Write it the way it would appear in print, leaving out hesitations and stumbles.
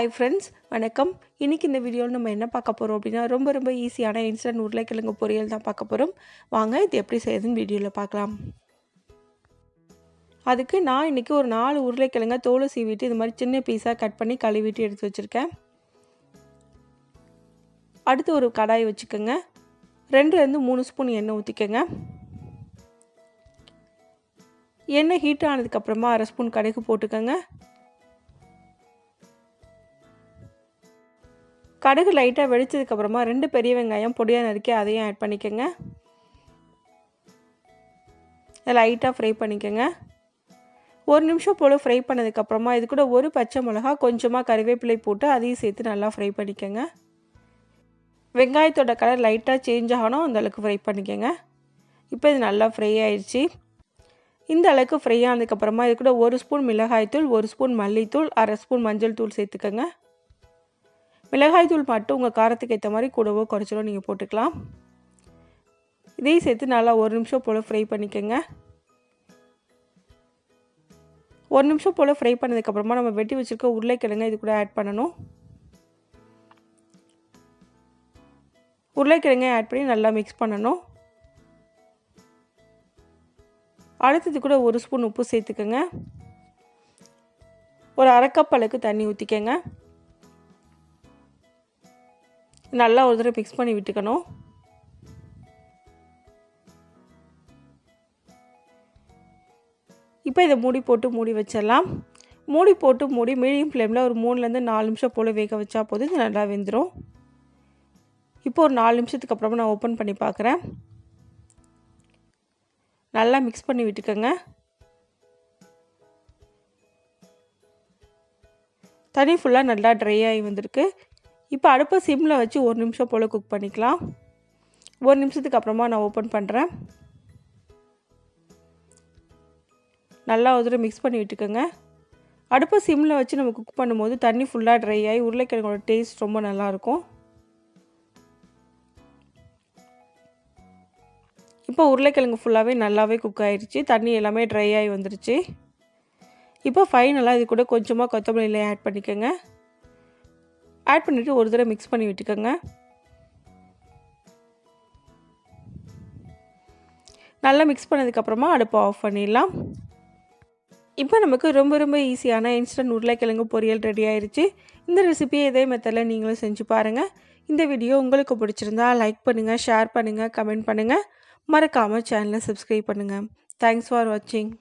Hi friends, வணக்கம். இன்னைக்கு இந்த வீடியோல நம்ம என்ன பார்க்க போறோம் அப்படினா ரொம்ப ஈஸியான இன்ஸ்டன்ட் உருளைக்கிழங்கு பொரியல் தான் பார்க்க போறோம். வாங்க இது எப்படி செய்யறதுன்னு வீடியோல பார்க்கலாம். அதுக்கு நான் இன்னைக்கு ஒரு 4 உருளைக்கிழங்க தோலை சீவிட்டு இந்த மாதிரி சின்ன பீஸா கட் பண்ணி கழுவிட்டு எடுத்து வச்சிருக்கேன். அடுத்து ஒரு கடாய் வச்சுக்கோங்க. 2 ல இருந்து 3 ஸ்பூன் எண்ணெய் ஊத்திக்கங்க. எண்ணெய் ஹீட் ஆனதுக்கு அப்புறமா 1/2 ஸ்பூன் கடுகு போட்டுக்கங்க. கடுகு லைட்டாக வெடிச்சதுக்கு அப்புறமா 2 பெரிய வெங்காயம் பொடியாக நறுக்கி அதையும் ஆட் பண்ணிக்கோங்க. இதை லைட்டாக ஃப்ரை பண்ணிக்கோங்க. 1 நிமிஷம் போல் ஃப்ரை பண்ணதுக்கப்புறமா இது கூட ஒரு பச்சை மிளகா கொஞ்சமாக கறிவேப்பிலை போட்டு அதையும் சேர்த்து நல்லா ஃப்ரை பண்ணிக்கோங்க. வெங்காயத்தோட கலர் லைட்டாக சேஞ்ச் ஆகணும், அந்தளவுக்கு ஃப்ரை பண்ணிக்கோங்க. இப்போ இது நல்லா ஃப்ரை ஆயிடுச்சு. இந்த அளவுக்கு ஃப்ரை ஆனதுக்கப்புறமா இது கூட 1 ஸ்பூன் மிளகாய்த்தூள், 1 ஸ்பூன் மல்லித்தூள், 1/2 ஸ்பூன் மஞ்சள் தூள் சேர்த்துக்கோங்க. மிளகாய் தூள் மட்டும் உங்கள் காரத்துக்கு ஏற்ற மாதிரி கூடவோ குறைச்சலோ நீங்கள் போட்டுக்கலாம். இதையும் சேர்த்து நல்லா 1 நிமிஷம் போல் ஃப்ரை பண்ணிக்கோங்க. 1 நிமிஷம் போல் ஃப்ரை பண்ணதுக்கப்புறமா நம்ம வெட்டி வச்சுருக்க உருளைக்கிழங்கு இது கூட ஆட் பண்ணணும். உருளைக்கிழங்கை ஆட் பண்ணி நல்லா மிக்ஸ் பண்ணணும். அடுத்தது கூட 1 ஸ்பூன் உப்பு சேர்த்துக்கோங்க. ஒரு 1/2 கப் அளவுக்கு தண்ணி ஊற்றிக்கங்க. நல்லா ஒரு தடவை மிக்ஸ் பண்ணி விட்டுக்கணும். இப்போ இதை மூடி வச்சிடலாம். மூடி மீடியம் ஃப்ளேமில் ஒரு 3லேருந்து 4 நிமிஷம் போல் வேக வச்சா போதும், இது நல்லா வெந்துடும். இப்போ ஒரு 4 நிமிஷத்துக்கு அப்புறமா நான் ஓப்பன் பண்ணி பார்க்குறேன். நல்லா மிக்ஸ் பண்ணி விட்டுக்கோங்க. தண்ணி ஃபுல்லாக நல்லா ட்ரை ஆகி வந்திருக்கு. இப்போ அடுப்பை சிம்மில் வச்சு 1 நிமிஷம் போல் குக் பண்ணிக்கலாம். 1 நிமிஷத்துக்கு அப்புறமா நான் ஓப்பன் பண்ணுறேன். நல்லா ஒரு தடவை மிக்ஸ் பண்ணி விட்டுக்கோங்க. அடுப்பை சிம்மில் வச்சு நம்ம குக் பண்ணும்போது தண்ணி ஃபுல்லாக ட்ரை ஆகி உருளைக்கிழங்கோட டேஸ்ட் ரொம்ப நல்லாயிருக்கும். இப்போ உருளைக்கிழங்கு ஃபுல்லாகவே நல்லாவே குக் ஆகிடுச்சு. தண்ணி எல்லாமே ட்ரை ஆகி வந்துருச்சு. இப்போ ஃபைனலாக இது கூட கொஞ்சமாக கொத்தமல்லியில் ஆட் பண்ணிக்கோங்க. ஆட் பண்ணிவிட்டு ஒரு தடவை மிக்ஸ் பண்ணி விட்டுக்கோங்க. நல்லா மிக்ஸ் பண்ணதுக்கப்புறமா அடுப்பை ஆஃப் பண்ணிடலாம். இப்போ நமக்கு ரொம்ப ஈஸியான இன்ஸ்டன்ட் உருளைக்கிழங்கு பொரியல் ரெடி ஆயிடுச்சு. இந்த ரெசிபியை இதே மெத்தடில் நீங்களும் செஞ்சு பாருங்கள். இந்த வீடியோ உங்களுக்கு பிடிச்சிருந்தா லைக் பண்ணுங்கள், ஷேர் பண்ணுங்கள், கமெண்ட் பண்ணுங்கள். மறக்காமல் சேனலை சப்ஸ்கிரைப் பண்ணுங்கள். தேங்க்ஸ் ஃபார் வாட்சிங்.